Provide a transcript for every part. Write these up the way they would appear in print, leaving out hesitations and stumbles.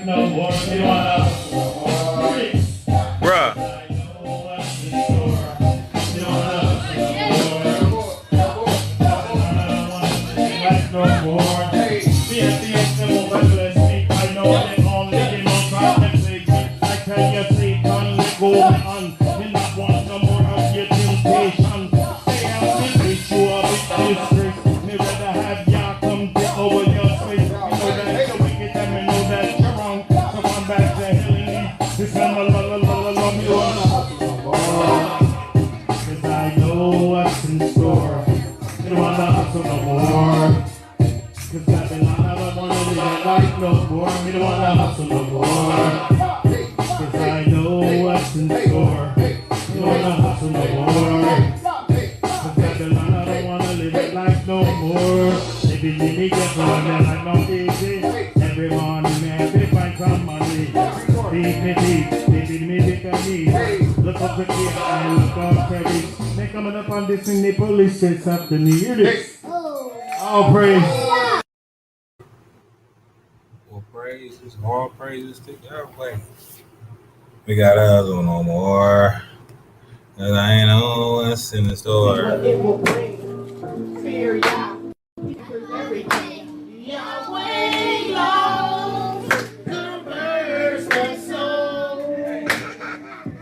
no more. You wanna bruh. No more. I know they all living on privacy. I tell you, see, don't let go on. You not want no more of your temptation. Stay out and reach you up in district. Me rather have ya come take over your space. You know that you're wicked and me know that you're wrong. So come back to hell and leave. This is la la la la la me wanna. Cause I know what's in store. You don't wanna hustle no more. Cause I've been on, I don't wanna live that life no more. Me don't wanna hustle no more. Cause I know what's in store. Me don't wanna hustle no more. Cause I've been on, I don't wanna live that life no more. Maybe me get one that I know easy. Every morning me have to find some money. Feed me deep, baby me take a knee. Look up the key and look up credit. They coming up on this and the police chase after me. Hear this? All praise. Praises, all praises to Yahweh. We got us on no more. Cause I ain't know what's in the store. It will bring fear, Yah. Everything. Yahweh loves converse the soul.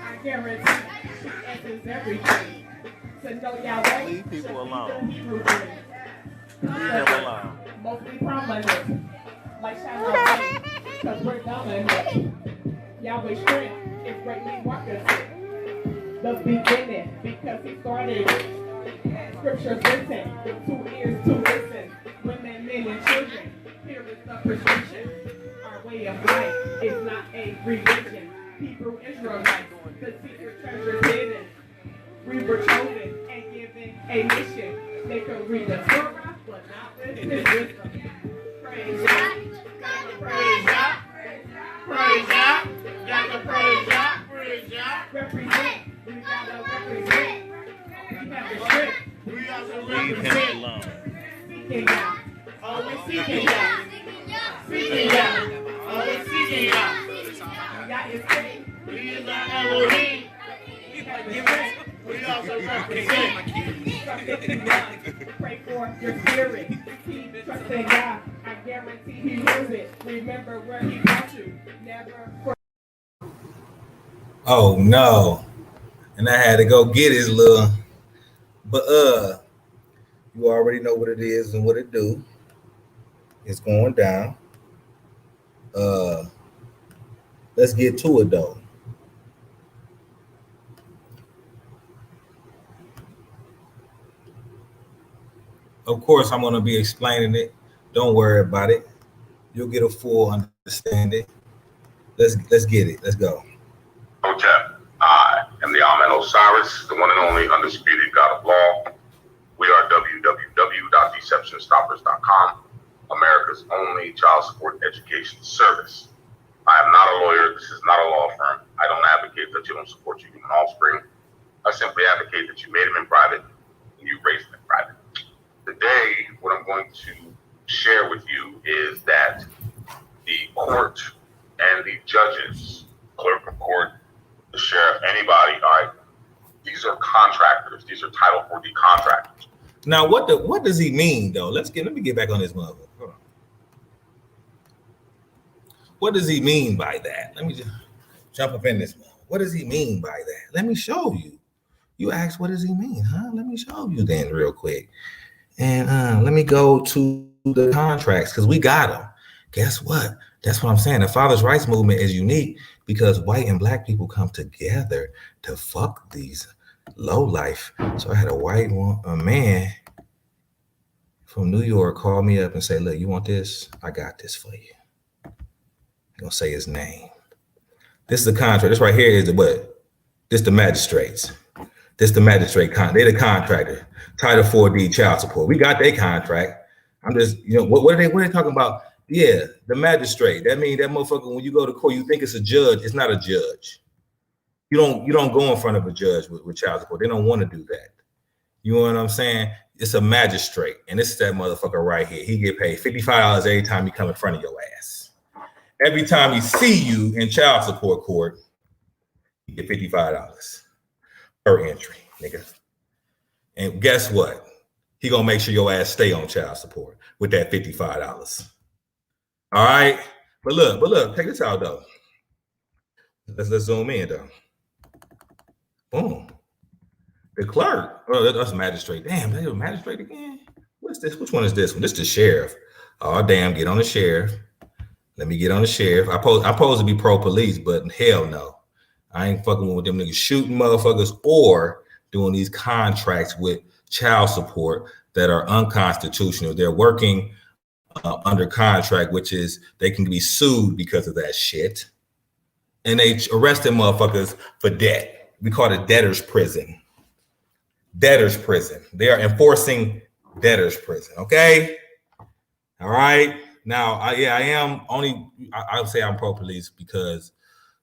I guarantee it is everything. To know Yahweh. Leave people alone. Leave them alone. Mostly prominent. Like shout out light, cause we're dominant. Yahweh's strength is greatly worketh. The beginning, because he started it. Scriptures written, with 2 ears to listen. Women, men, and children, here is the prescription. Our way of life is not a religion. Hebrew Israelites, the secret treasures hidden. We were chosen and given a mission. They could read the Torah, but not with his wisdom. Praise God. Praise God. Praise God. Gotta praise God. Praise God. Represent. We gotta represent. We have the strength. We also Leave represent. him alone. Seeking God. Always seeking God. Seeking God. Always seeking God. God is king. He is our Elohim. We have the strength. We also represent. Pray for your spirit. Keep trusting God. I guarantee he hears it. Remember where he brought you. Never forget. Oh no. And I had to go get his little. But you already know what it is and what it do. It's going down. Let's get to it though. Of course, I'm going to be explaining it. Don't worry about it. You'll get a full understanding. Let's get it. Let's go. Hotep, I am the Amen Osiris, the one and only undisputed God of law. We are www.deceptionstoppers.com, America's only child support education service. I am not a lawyer. This is not a law firm. I don't advocate that you don't support your human offspring. I simply advocate that you made them in private and you raised them in private. Today, what I'm going to share with you is that the court and the judges, clerk of court, the sheriff, anybody, all right, these are contractors. These are Title 40 contractors. Now, what does he mean though? Let me get back on this motherfucker. Hold on. What does he mean by that? Let me just jump up in this motherfucker. What does he mean by that? Let me show you. You asked, what does he mean, huh? Let me show you then real quick. And let me go to the contracts because we got them. Guess what? That's what I'm saying. The Father's Rights Movement is unique because white and black people come together to fuck these low life. So I had a man from New York call me up and say, look, you want this? I got this for you. I'm going to say his name. This is the contract. This right here is the what? This the magistrates. This the magistrate. They're the contractor. Title 4D child support. We got their contract. I'm just, what are they talking about? Yeah, the magistrate. That means that motherfucker, when you go to court, you think it's a judge. It's not a judge. You don't go in front of a judge with child support. They don't want to do that. You know what I'm saying? It's a magistrate. And this is that motherfucker right here. He get paid $55 every time he come in front of your ass. every time he see you in child support court, you get $55 per entry, nigga. And guess what? He gonna make sure your ass stay on child support with that $55. All right. But look, check this out though. Let's zoom in though. Boom. The clerk. Oh, that's magistrate. Damn, they were magistrate again. What's this? Which one is this one? This is the sheriff. Oh damn, get on the sheriff. Let me get on the sheriff. I supposed to be pro-police, but hell no. I ain't fucking with them niggas shooting motherfuckers or doing these contracts with child support that are unconstitutional. They're working under contract, which is they can be sued because of that shit. And they arrest them motherfuckers for debt. We call it debtor's prison. Debtor's prison. They are enforcing debtor's prison. Okay. All right. Now, I am only, I would say I'm pro-police because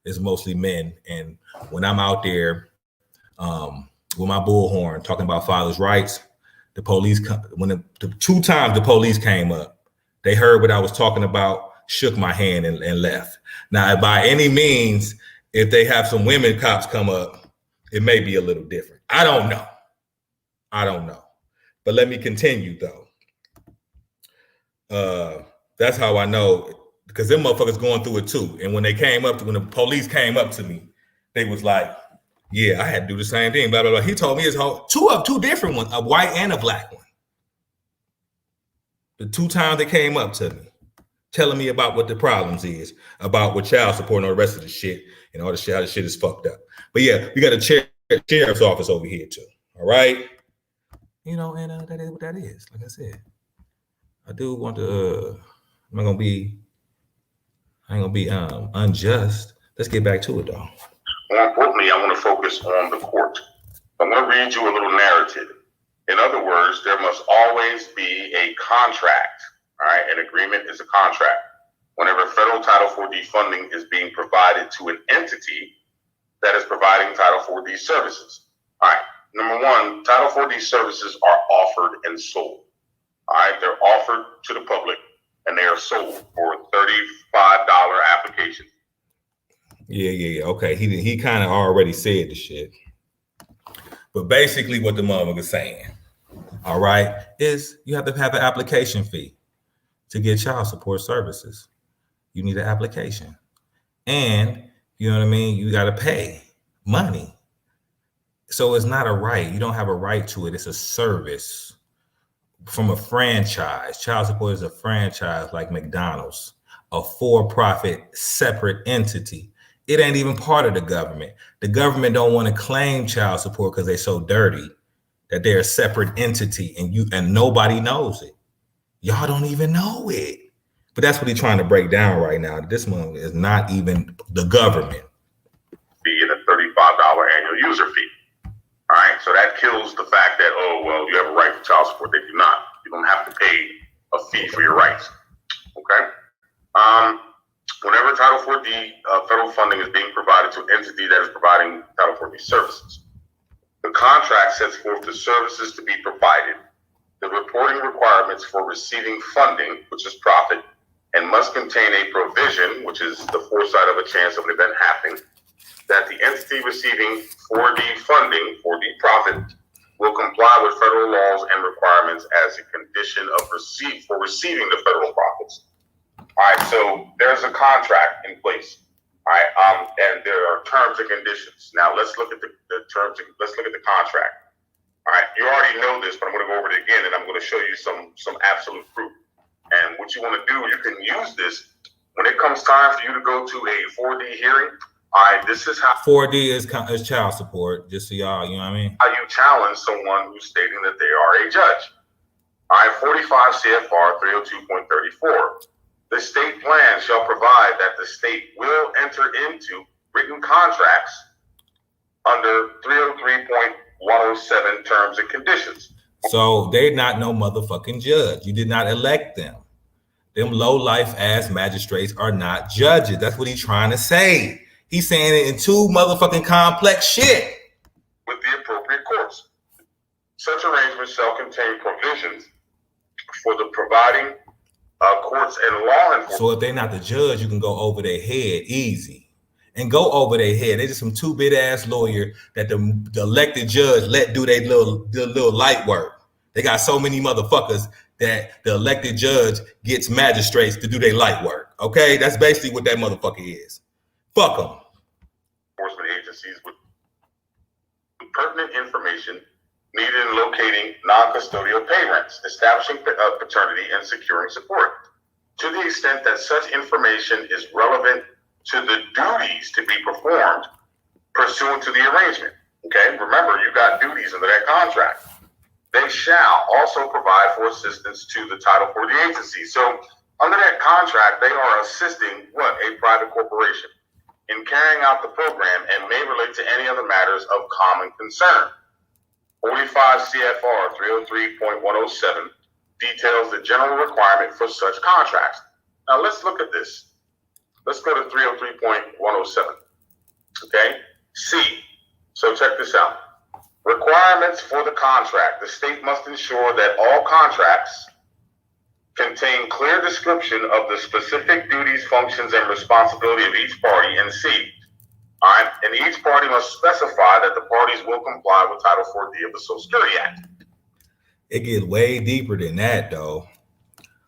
it's mostly men. And when I'm out there with my bullhorn talking about fathers' rights, the police, when the 2 times the police came up, they heard what I was talking about, shook my hand and left. Now, by any means, if they have some women cops come up, it may be a little different. I don't know. But let me continue though. That's how I know, because them motherfuckers going through it too. And when the police came up to me, they was like, yeah, I had to do the same thing, blah, blah, blah. He told me his whole, two different ones, a white and a black one. The 2 times they came up to me, telling me about what the problems is, about what child support and all the rest of the shit, and all the shit, how the shit is fucked up. But yeah, we got a sheriff's office over here too, all right? You know, and that is what that is. Like I said, I do want to, I ain't gonna be unjust. Let's get back to it though. More importantly, I want to focus on the court. I'm going to read you a little narrative. In other words, there must always be a contract. All right, an agreement is a contract. Whenever federal Title 4D funding is being provided to an entity that is providing Title 4D services. All right, number 1, Title 4D services are offered and sold. All right, they're offered to the public and they are sold for $35 application. Yeah. Okay, he kind of already said the shit. But basically what the motherfucker's saying, all right, is you have to have an application fee to get child support services. You need an application. And, you know what I mean, you got to pay money. So it's not a right. You don't have a right to it. It's a service from a franchise. Child support is a franchise like McDonald's, a for-profit separate entity. It ain't even part of the government. The government don't want to claim child support because they're so dirty that they're a separate entity and nobody knows it. Y'all don't even know it. But that's what he's trying to break down right now. This one is not even the government. Be in a $35 annual user fee. All right, so that kills the fact that, oh, well, you have a right to child support. They do not. You don't have to pay a fee for your rights. Okay? Whenever Title 4D federal funding is being provided to an entity that is providing Title 4D services, the contract sets forth the services to be provided, the reporting requirements for receiving funding, which is profit, and must contain a provision, which is the foresight of a chance of an event happening, that the entity receiving 4D funding, 4D profit, will comply with federal laws and requirements as a condition of receiving the federal profits. All right, so there's a contract in place. All right, and there are terms and conditions. Now let's look at the terms. Let's look at the contract. All right, you already know this, but I'm going to go over it again, and I'm going to show you some absolute proof. And what you want to do, you can use this when it comes time for you to go to a 4D hearing. All right, this is how 4D is child support. Just so y'all, you know what I mean? How you challenge someone who's stating that they are a judge. All right, 45 CFR 302.34. The state plan shall provide that the state will enter into written contracts under 303.107 terms and conditions. So they're not no motherfucking judge. You did not elect them. Them low life ass magistrates are not judges. That's what he's trying to say. He's saying it in too motherfucking complex shit. With the appropriate courts. Such arrangements shall contain provisions for the providing courts and law enforcement. So if they're not the judge, you can go over their head easy. And go over their head. They're just some two-bit ass lawyer that the elected judge let do their little light work. They got so many motherfuckers that the elected judge gets magistrates to do their light work. Okay, that's basically what that motherfucker is. Fuck them. Enforcement agencies with pertinent information needed in locating non-custodial parents, establishing paternity, and securing support. To the extent that such information is relevant to the duties to be performed pursuant to the arrangement. Okay, remember, you got duties under that contract. They shall also provide for assistance to the Title 40 agency. So under that contract, they are assisting what? A private corporation in carrying out the program and may relate to any other matters of common concern. 45 CFR 303.107 details the general requirement for such contracts. Now let's look at this. Let's go to 303.107. Okay, C. So check this out. Requirements for the contract. The state must ensure that all contracts contain clear description of the specific duties, functions, and responsibility of each party. And C. All right, and each party must specify that the parties will comply with Title 4D of the Social Security Act. It gets way deeper than that, though.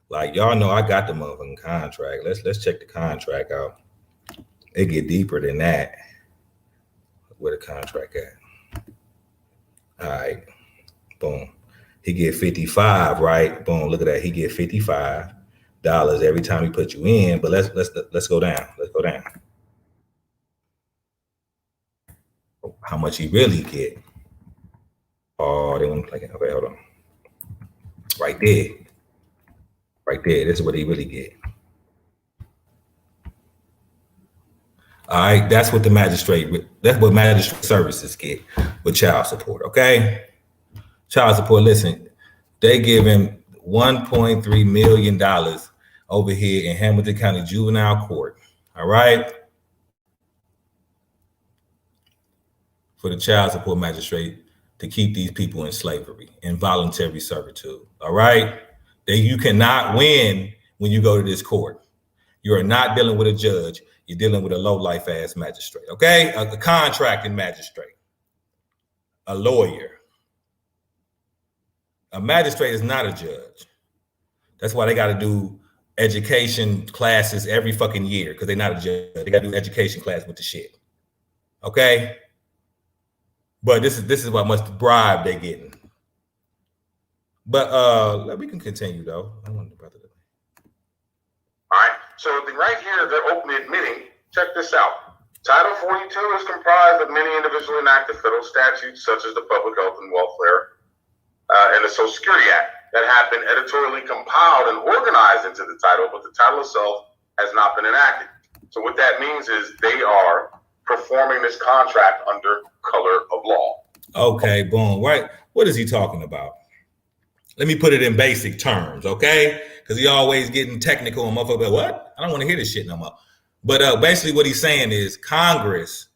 Like, y'all know I got the motherfucking contract. Let's check the contract out. It get deeper than that. Where the contract at? All right, boom. He get 55, right? Boom. Look at that. He get $55 every time he put you in. But let's go down. Let's go down. How much he really get? Oh, they want to play it. Okay, hold on. Right there. Right there. This is what he really get. All right, that's what magistrate services get with child support. Okay, child support. Listen, they give him $1.3 million over here in Hamilton County Juvenile Court. All right, for the child support magistrate to keep these people in slavery, involuntary servitude. All right, you cannot win when you go to this court. You are not dealing with a judge. You're dealing with a low-life ass magistrate, okay? A contracting magistrate, a lawyer. A magistrate is not a judge. That's why they got to do education classes every fucking year, because they're not a judge. They got to do education class with the shit, okay? But this is what much bribe they getting. But we can continue though. I want to brother. All right. So right here, they're openly admitting, check this out. Title 42 is comprised of many individually enacted federal statutes, such as the Public Health and Welfare and the Social Security Act, that have been editorially compiled and organized into the title, but the title itself has not been enacted. So what that means is they are performing this contract under color of law. Okay, boom. Right. What is he talking about? Let me put it in basic terms, okay? Because he always getting technical and motherfucker, what? I don't want to hear this shit no more. But basically what he's saying is Congress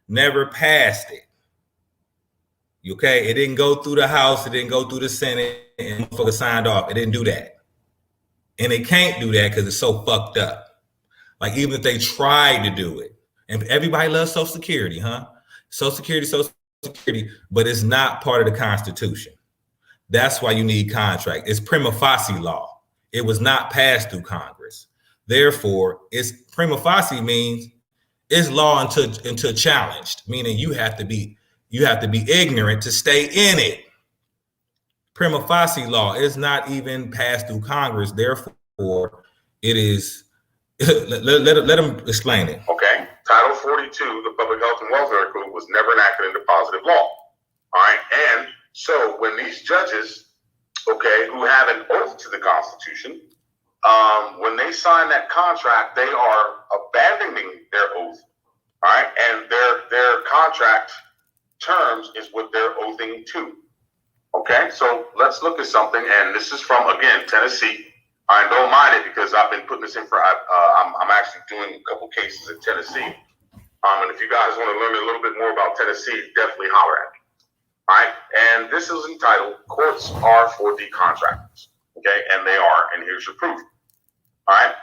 never passed it. Okay? It didn't go through the House. It didn't go through the Senate. And motherfucker signed off. It didn't do that. And it can't do that because it's so fucked up. Like even if they tried to do it. And everybody loves Social Security, huh? Social Security, but it's not part of the Constitution. That's why you need contract. It's prima facie law. It was not passed through Congress. Therefore, it's prima facie means it's law until challenged, meaning you have to be ignorant to stay in it. Prima facie law is not even passed through Congress. Therefore, it is. let him explain it. Okay. Title 42, the Public Health and Welfare Code, was never enacted into positive law. All right. And so when these judges, okay, who have an oath to the Constitution, when they sign that contract, they are abandoning their oath, all right? And their contract terms is what they're oathing to, okay? So let's look at something, and this is from, again, Tennessee. I don't mind it because I've been putting this in for, I'm actually doing a couple cases in Tennessee. And if you guys want to learn a little bit more about Tennessee, definitely holler at me. All right, and this is entitled "Courts Are for the Contractors." Okay, and they are, and here's your proof. All right.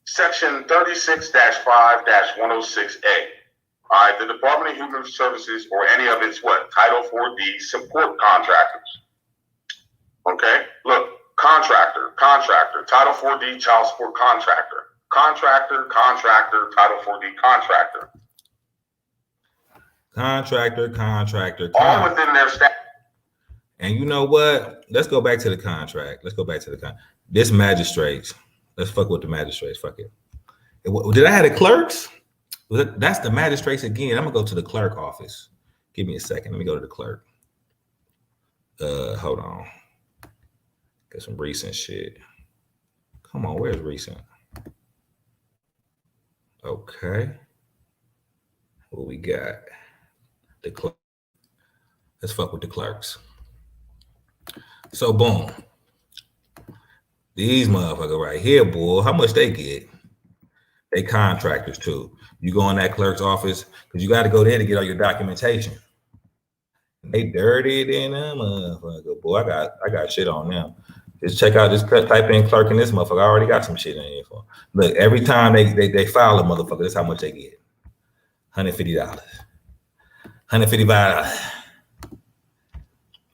Section 36-5-106A. All right. The Department of Human Services or any of its what? Title 4D support contractors. Okay. Look, contractor, Title 4D child support contractor. Contractor, Title 4D contractor. Contractor. All within their staff. And you know what? Let's go back to the contract. This magistrates. Let's fuck with the magistrates. Fuck it. Did I have the clerks? That's the magistrates again. I'm gonna go to the clerk office. Give me a second. Let me go to the clerk. Hold on. Get some recent shit. Come on, where's recent? Okay. What we got? The clerk. Let's fuck with the clerks. So boom. These motherfuckers right here, boy, how much they get? They contractors too. You go in that clerk's office because you got to go there to get all your documentation. They dirty than them motherfucker. Boy, I got shit on them. Just check out this, type in clerk in this motherfucker. I already got some shit in here for. Look, every time they file a motherfucker, that's how much they get. $150. $155.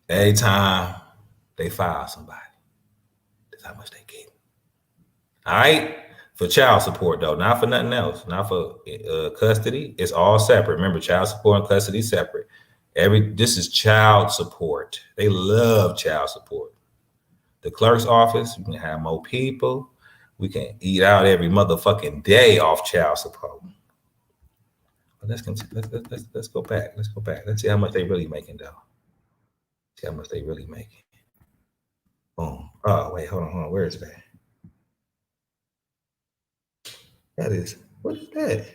Every time they file somebody, that's how much they get. All right? For child support, though, not for nothing else. Not for custody. It's all separate. Remember, child support and custody separate. This is child support. They love child support. The clerk's office, you can have more people. We can eat out every motherfucking day off child support. But let's go back. Let's see how much they really making, though. See how much they really making. Boom. Oh, wait, hold on. Where is that? What is that?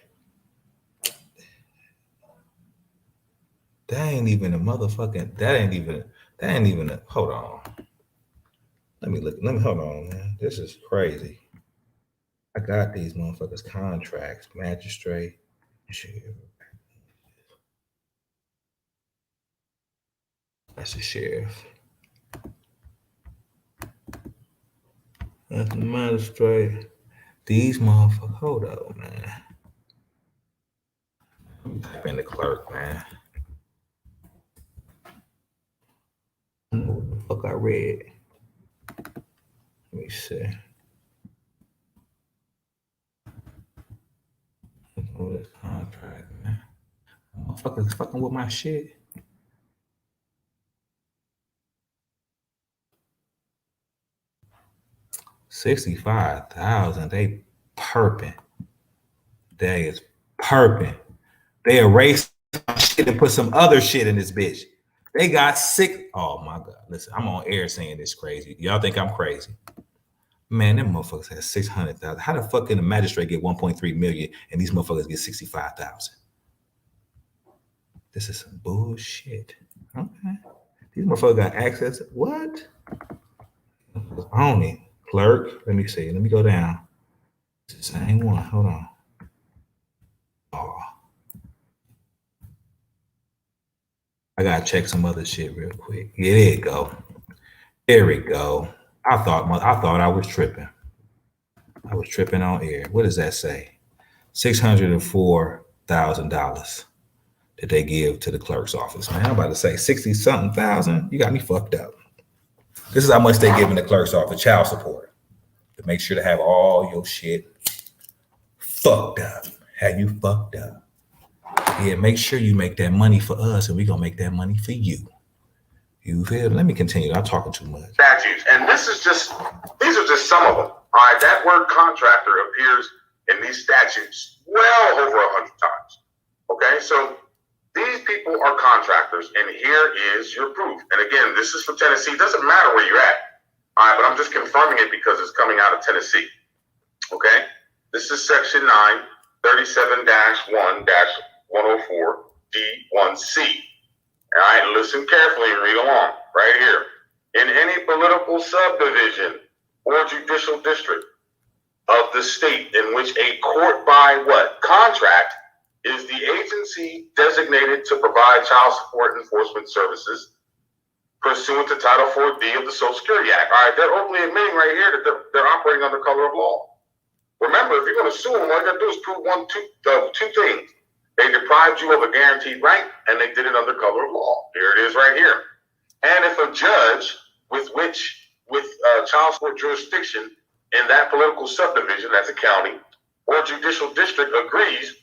That ain't even a hold on. Let me hold on, man. This is crazy. I got these motherfuckers contracts, magistrate, sheriff. That's the sheriff. That's the magistrate. These motherfuckers, hold up, man. Type in the clerk, man. I don't know what the fuck I read. Let me see. Oh, this contract, man. Motherfuckers fucking with my shit. $65,000. They perping. They is perping. They erased my shit and put some other shit in this bitch. They got sick. Oh my God. Listen, I'm on air saying this crazy. Y'all think I'm crazy? Man, them motherfuckers had 600,000. How the fuck can the magistrate get 1.3 million and these motherfuckers get 65,000? This is some bullshit. Okay. These motherfuckers got access. What? Only clerk. Let me see. Let me go down. It's the same one. Hold on. Oh. I gotta check some other shit real quick. Yeah, there you go. There we go. I thought I was tripping. I was tripping on air. What does that say? $604,000 that they give to the clerk's office. Man, I'm about to say 60-something thousand. You got me fucked up. This is how much they give in the clerk's office, child support, to make sure to have all your shit fucked up. Have you fucked up? Yeah, make sure you make that money for us, and we're gonna make that money for you. You feel? Let me continue. I'm talking too much. Statutes, and these are just some of them. All right, that word contractor appears in these statutes well over 100 times. Okay, so these people are contractors, and here is your proof. And again, this is for Tennessee. It doesn't matter where you're at. All right, but I'm just confirming it because it's coming out of Tennessee. Okay, this is section 937-1-104D1C. All right, listen carefully and read along right here. In any political subdivision or judicial district of the state in which a court by what? Contract is the agency designated to provide child support enforcement services pursuant to Title 4D of the Social Security Act. All right, they're openly admitting right here that they're operating under color of law. Remember, if you're going to sue them, all you got to do is prove two things. They deprived you of a guaranteed right, and they did it under color of law. Here it is right here. And if a judge with child support jurisdiction in that political subdivision, that's a county, or judicial district agrees,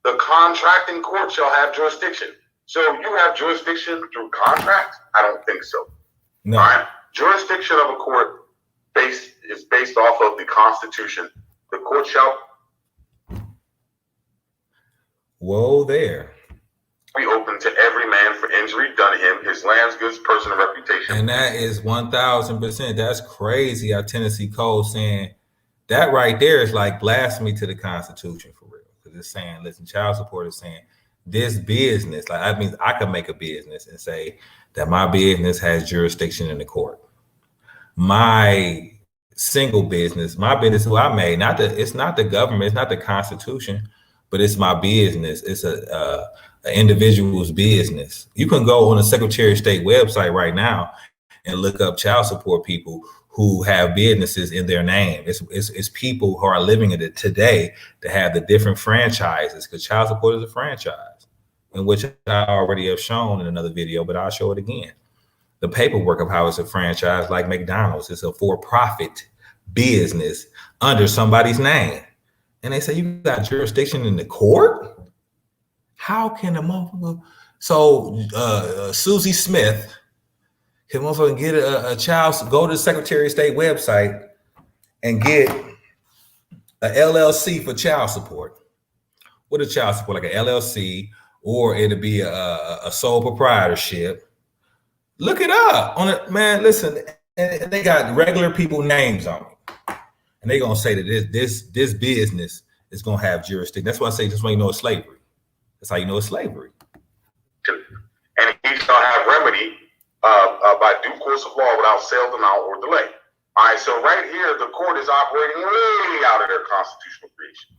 the contracting court shall have jurisdiction. So you have jurisdiction through contract? I don't think so. No. All right. Jurisdiction of a court is based off of the Constitution. The court shall there. be open to every man for injury done him, his lands, goods, person, and reputation. And that is 1,000%. That's crazy. Our Tennessee Code saying that right there is like blasphemy to the Constitution for real. Because it's saying, listen, child support is saying this business, like I mean, I could make a business and say that my business has jurisdiction in the court. My single business, my business who I made, it's not the government, it's not the Constitution, but it's my business. It's an individual's business. You can go on the Secretary of State website right now and look up child support people who have businesses in their name. It's people who are living in it today to have the different franchises, because child support is a franchise, in which I already have shown in another video, but I'll show it again. The paperwork of how it's a franchise, like McDonald's, it's a for-profit business under somebody's name. And they say, you got jurisdiction in the court? How can a motherfucker? So Susie Smith can motherfucking get a child, go to the Secretary of State website and get a LLC for child support. What is child support? Like an LLC, or it'll be a sole proprietorship. Look it up on it, man. Listen, and they got regular people names on it, and they gonna say that this business is gonna have jurisdiction. That's why I say, just when you know it's slavery. That's how you know it's slavery. And he shall have remedy by due course of law without sale, denial, or delay. All right, so right here, the court is operating way out of their constitutional creation.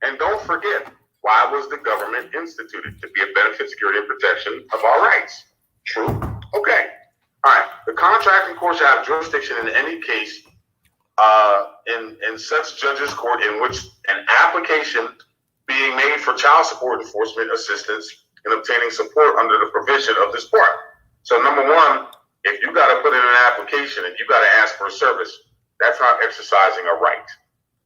And don't forget, why was the government instituted? To be a benefit, security, and protection of our rights. True? Okay. All right. The contracting court shall have jurisdiction in any case in such judge's court in which an application being made for child support enforcement assistance in obtaining support under the provision of this part. So number one, if you got to put in an application and you got to ask for a service, that's not exercising a right.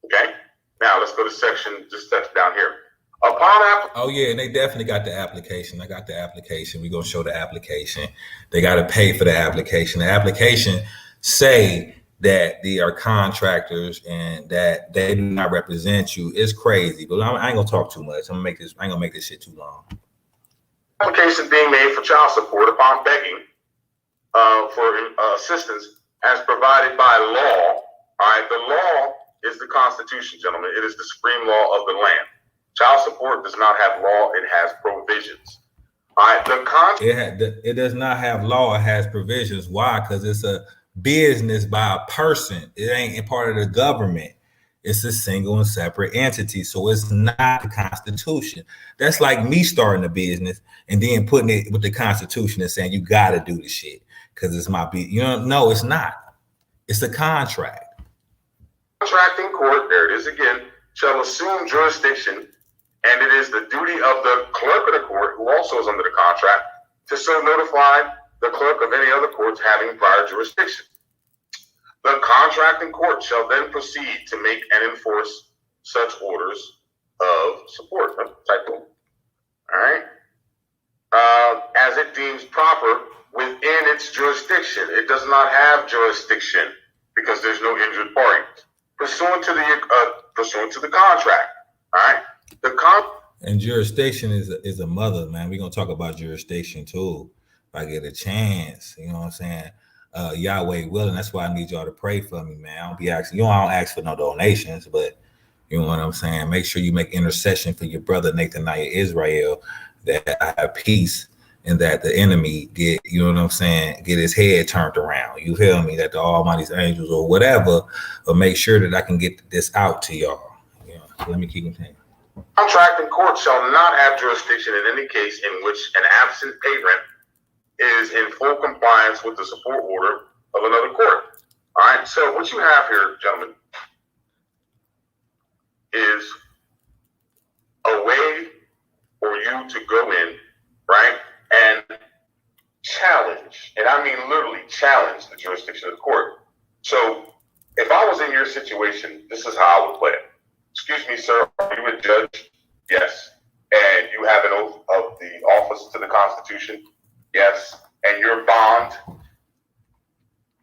Okay. Now let's go to section, just steps down here. Oh yeah, and they definitely got the application. I got the application. We're gonna show the application. They got to pay for the application. The application say that they are contractors and that they do not represent you. It's crazy, but I ain't gonna talk too much. I ain't gonna make this shit too long. Application being made for child support upon begging for assistance as provided by law. All right, the law is the Constitution, gentlemen. It is the supreme law of the land. Child support does not have law; it has provisions. All right, it does not have law; it has provisions. Why? Because it's a business by a person. It ain't a part of the government. It's a single and separate entity, so it's not the Constitution. That's like me starting a business and then putting it with the Constitution and saying you got to do the shit because it's my business. You know, no, it's not. It's a contract. Contracting court, there it is again, shall assume jurisdiction. And it is the duty of the clerk of the court, who also is under the contract, to so notify the clerk of any other courts having prior jurisdiction. The contracting court shall then proceed to make and enforce such orders of support. Typo. All right. As it deems proper within its jurisdiction. It does not have jurisdiction because there's no injured party. Pursuant to the contract. All right. And jurisdiction is a mother, man. We're gonna talk about jurisdiction too. If I get a chance, you know what I'm saying? Yahweh willing. That's why I need y'all to pray for me, man. I don't be asking, I don't ask for no donations, but you know what I'm saying? Make sure you make intercession for your brother Nathaniah Israel, that I have peace and that the enemy get, you know what I'm saying, get his head turned around. You feel me? That the Almighty's angels or whatever, will make sure that I can get this out to y'all. You know, so let me keep continuing. Contracting court shall not have jurisdiction in any case in which an absent parent is in full compliance with the support order of another court. All right. So what you have here, gentlemen, is a way for you to go in, right, and challenge, and I mean literally challenge the jurisdiction of the court. So if I was in your situation, this is how I would play it. Excuse me, sir, are you a judge? Yes. And you have an oath of the office to the Constitution? Yes. And your bond,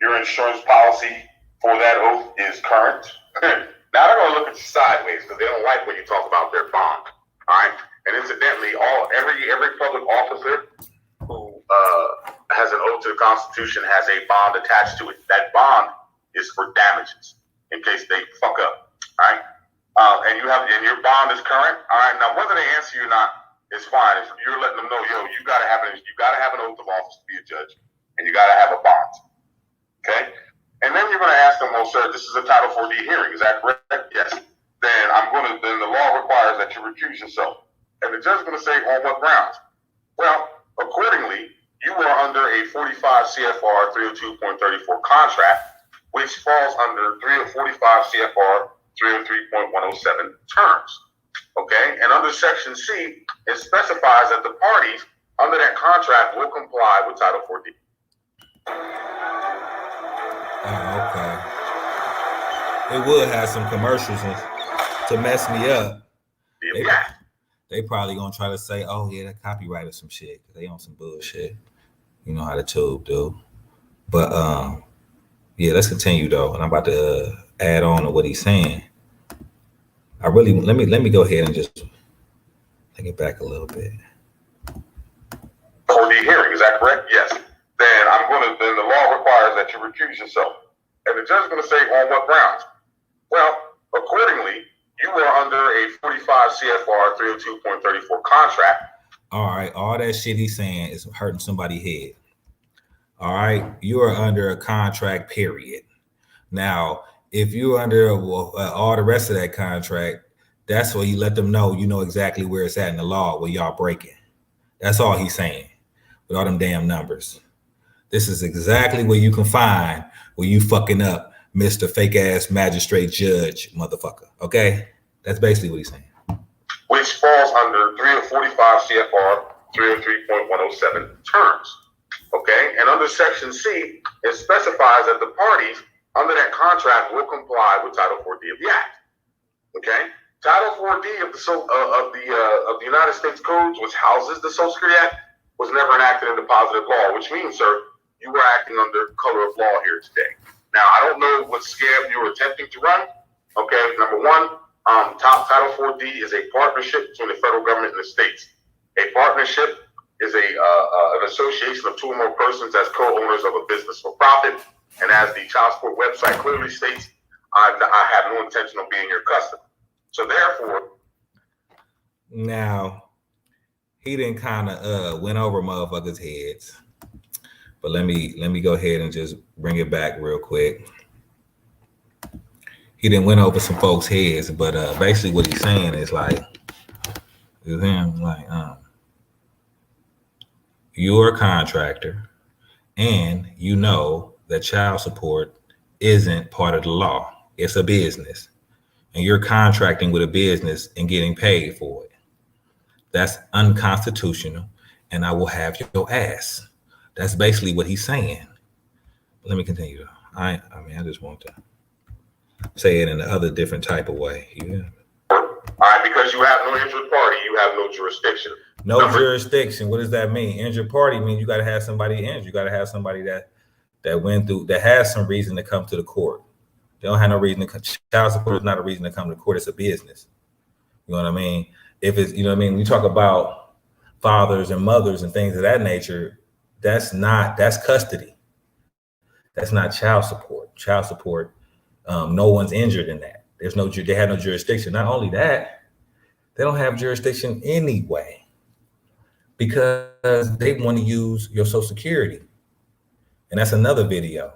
your insurance policy for that oath is current? Now they're going to look at you sideways because they don't like when you talk about their bond. All right. And incidentally, every public officer who has an oath to the Constitution has a bond attached to it. That bond is for damages in case they fuck up. All right. And your bond is current. All right. Now whether they answer you or not is fine. If you're letting them know, yo, you gotta have an oath of office to be a judge, and you gotta have a bond. Okay. And then you're gonna ask them, well, sir, this is a Title 4D hearing. Is that correct? Yes. Then the law requires that you recuse yourself. And the judge is gonna say, on what grounds? Well, accordingly, you are under a 45 CFR 302.34 contract, which falls under 345 CFR 303.107 terms. Okay, and under Section C, it specifies that the parties under that contract will comply with Title 4D. Okay. It would have some commercials to mess me up. They probably gonna try to say, "Oh yeah, that copyright or some shit." They on some bullshit. You know how the tube do. But yeah, let's continue though, and I'm about to add on to what he's saying. Let me go ahead and just take it back a little bit. 4D hearing, is that correct? Yes. Then the law requires that you recuse yourself. And the judge is going to say, on what grounds? Well, accordingly, you are under a 45 CFR 302.34 contract. All right, all that shit he's saying is hurting somebody's head. All right, you are under a contract, period. Now, if you're under all the rest of that contract, that's where you let them know you know exactly where it's at in the law where y'all breaking. That's all he's saying with all them damn numbers. This is exactly where you can find where you fucking up, Mr. Fake ass magistrate judge motherfucker. Okay? That's basically what he's saying. Which falls under 345 CFR 303.107 terms. Okay? And under Section C, it specifies that the parties under that contract will comply with Title 4D of the Act. Okay, Title 4D of the United States Codes, which houses the Social Security Act, was never enacted into positive law, which means, sir, you were acting under color of law here today. Now, I don't know what scam you were attempting to run. Okay, number one, Title 4D is a partnership between the federal government and the states. A partnership is an association of two or more persons as co-owners of a business for profit. And as the child support website clearly states, I have no intention of being your customer. So therefore, now he didn't kind of went over motherfuckers' heads, but let me go ahead and just bring it back real quick. He didn't went over some folks' heads, but basically what he's saying is like, you're a contractor, and you know that child support isn't part of the law. It's a business. And you're contracting with a business and getting paid for it. That's unconstitutional, and I will have your ass. That's basically what he's saying. But let me continue. I just want to say it in another different type of way. Yeah. All right, because you have no injured party, you have no jurisdiction. No jurisdiction. What does that mean? Injured party means you got to have somebody injured. You got to have somebody that went through, that has some reason to come to the court. They don't have no reason to come. Child support is not a reason to come to court. It's a business. You know what I mean? If it's, you know what I mean? When you talk about fathers and mothers and things of that nature, that's custody. That's not child support. Child support, no one's injured in that. They have no jurisdiction. Not only that, they don't have jurisdiction anyway because they want to use your Social Security. And that's another video.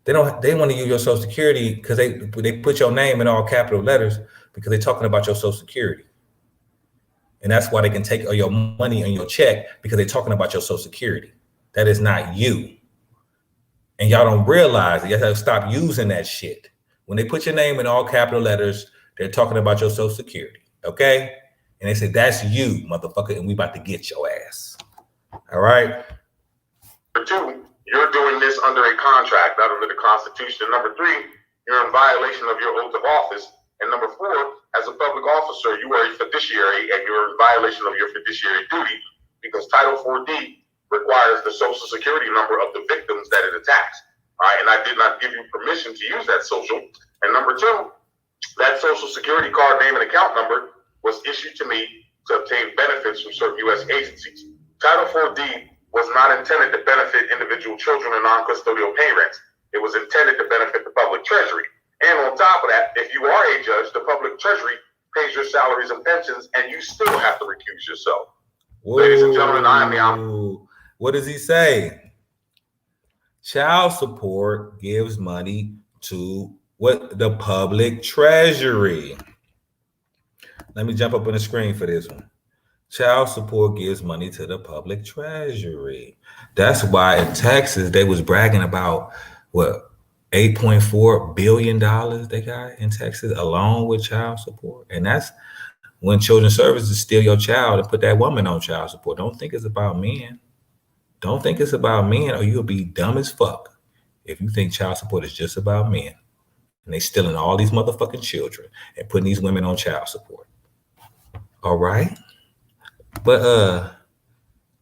They want to use your Social Security because they put your name in all capital letters because they're talking about your Social Security. And that's why they can take your money on your check because they're talking about your Social Security. That is not you. And y'all don't realize it. You have to stop using that shit. When they put your name in all capital letters, They're talking about your Social Security, okay? And they said, that's you, motherfucker, and we about to get your ass. All right? Number two, you're doing this under a contract, not under the Constitution. And number three, you're in violation of your oath of office. And number four, as a public officer, you are a fiduciary and you're in violation of your fiduciary duty because Title 4D requires the Social Security number of the victims that it attacks. All right, and I did not give you permission to use that social. And number two, that Social Security card name and account number was issued to me to obtain benefits from certain U.S. agencies. Title 4D was not intended to benefit individual children and non-custodial parents. It was intended to benefit the public treasury. And on top of that, if you are a judge, the public treasury pays your salaries and pensions, and you still have to recuse yourself. Whoa. Ladies and gentlemen, I am the What does he say? Child support gives money to what? The public treasury. Let me jump up on the screen for this one. Child support gives money to the public treasury. That's why in Texas, they was bragging about what, $8.4 billion they got in Texas along with child support. And that's when Children's Services steal your child and put that woman on child support. Don't think it's about men. Don't think it's about men, or you'll be dumb as fuck if you think child support is just about men. And they stealing all these motherfucking children and putting these women on child support. All right? But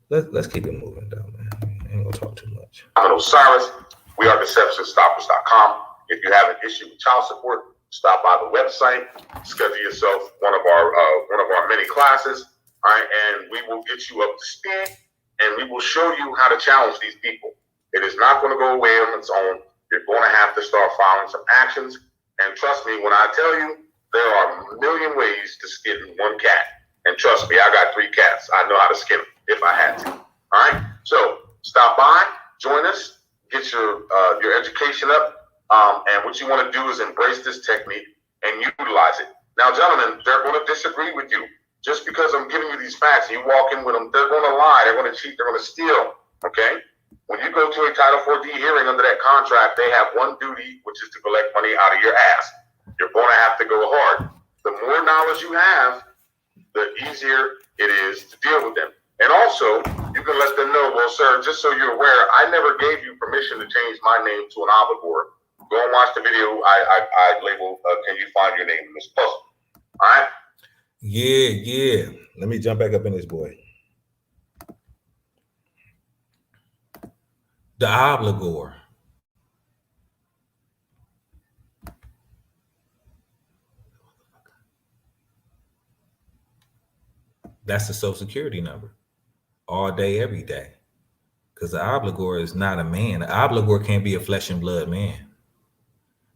let's keep it moving though, man. I ain't gonna talk too much. I'm Osiris. We are DeceptionStoppers.com. If you have an issue with child support, stop by the website, schedule yourself one of our many classes, all right, and we will get you up to speed, and we will show you how to challenge these people. It is not going to go away on its own. You're going to have to start filing some actions, and trust me when I tell you, there are a million ways to skin one cat. And trust me, I got 3 cats. I know how to skin them if I had to. All right. So stop by, join us, get your education up. And what you want to do is embrace this technique and utilize it. Now, gentlemen, they're going to disagree with you. Just because I'm giving you these facts, you walk in with them, they're going to lie, they're going to cheat, they're going to steal. Okay. When you go to a Title 4D hearing under that contract, they have one duty, which is to collect money out of your ass. You're going to have to go hard. The more knowledge you have, the easier it is to deal with them. And also, you can let them know, well, sir, just so you're aware, I never gave you permission to change my name to an obligor. Go and watch the video I labeled, Can You Find Your Name in This Puzzle? All right? Yeah. Let me jump back up in this boy. The obligor. That's the Social Security number. All day, every day. Because the obligor is not a man. The obligor can't be a flesh and blood man.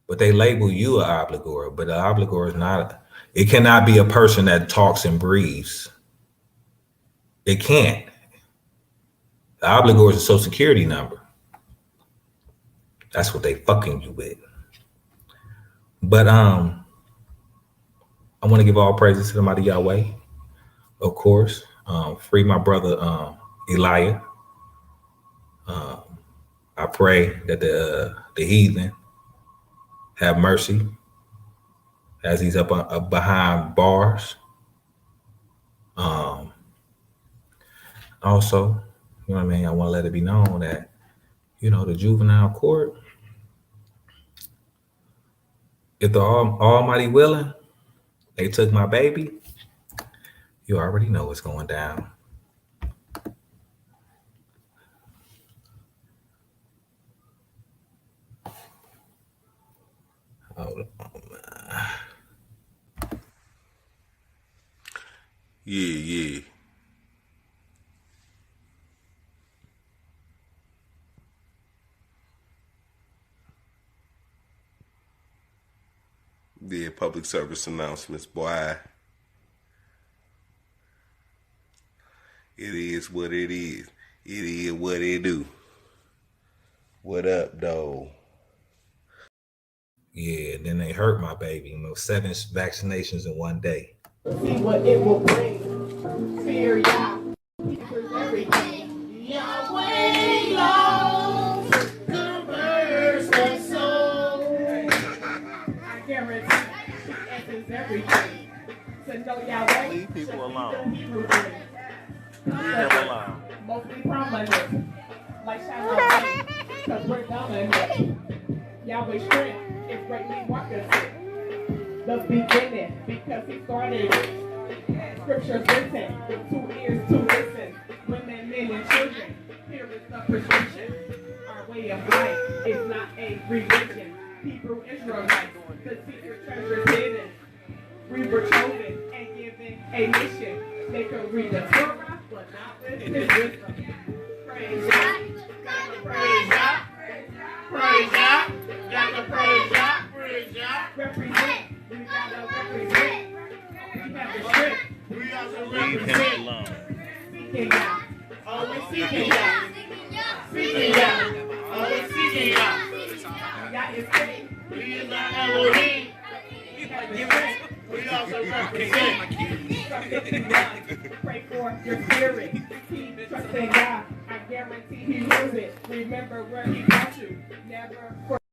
But they label you an obligor. But the obligor is not. It cannot be a person that talks and breathes. It can't. The obligor is a Social Security number. That's what they fucking you with. But I want to give all praises to the mighty Yahweh. Of course, free my brother Elijah. I pray that the heathen have mercy as he's up behind bars. Also, you know what I mean? I want to let it be known that, you know, the juvenile court, if the Almighty willing, they took my baby, you already know what's going down. Hold on, man. Yeah. Yeah, public service announcements, boy. It is what it is. It is what it do. What up, though? Yeah, then they hurt my baby. You know, 7 vaccinations in one day. See what it will bring. Fear Yah. Because everything. Yahweh loves the mercy soul. I guarantee he answers everything. Hebrew things. Leave him alone. Mostly prominent. Like Shalom, cause we're dominant. Yahweh's strength is greatly marketed. The beginning, because he started scriptures written with 2 ears to listen. Women, men, and children, here is the prescription. Our way of life is not a religion. Hebrew Israelites, the secret treasures hidden. We were chosen and given a mission. They could read the Torah, but not with his wisdom. Praise God. Praise God. Praise God. Gotta praise God. Praise God. Represent. We gotta represent. We have the strength. We also Leave him represent. alone. Seeking God. Always seeking God. Seeking God. Always seeking God. God is great. He is our Elohim. We have the strength. We also represent. Pray for your spirit. Keep trusting God. I guarantee he knows it. Remember where he brought you. Never forget.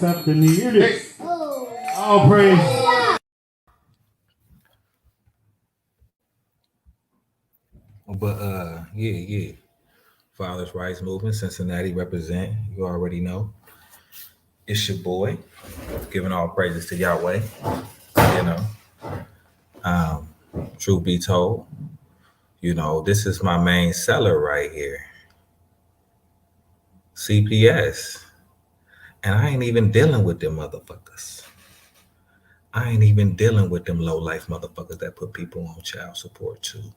After me, hear this. All praise. But yeah. Father's Rights Movement, Cincinnati represent. You already know. It's your boy, giving all praises to Yahweh. You know, truth be told, you know, this is my main seller right here. CPS. And I ain't even dealing with them motherfuckers. I ain't even dealing with them low life motherfuckers that put people on child support too.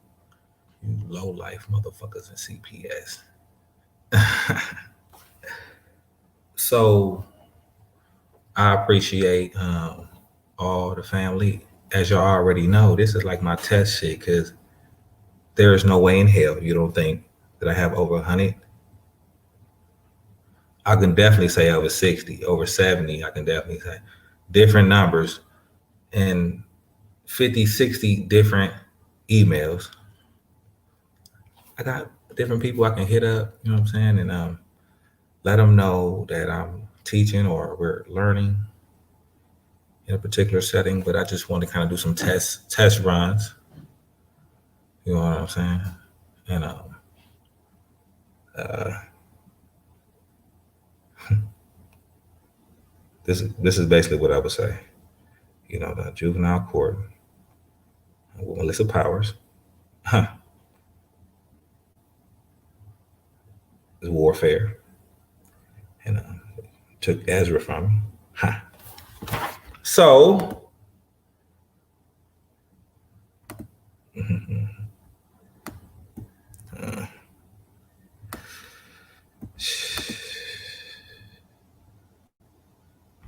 You low life motherfuckers in CPS. So I appreciate all the family. As y'all already know, this is like my test shit because there is no way in hell you don't think that I have over 100. I can definitely say over 60, over 70. I can definitely say different numbers and 50, 60 different emails. I got different people I can hit up, you know what I'm saying? And let them know that I'm teaching or we're learning in a particular setting, but I just want to kind of do some test runs. You know what I'm saying? And this is basically what I would say. You know, the juvenile court with Melissa Powers is the warfare, and took Ezra from him. Ha. So,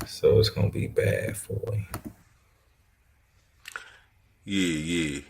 so it's gonna be bad for you. Yeah.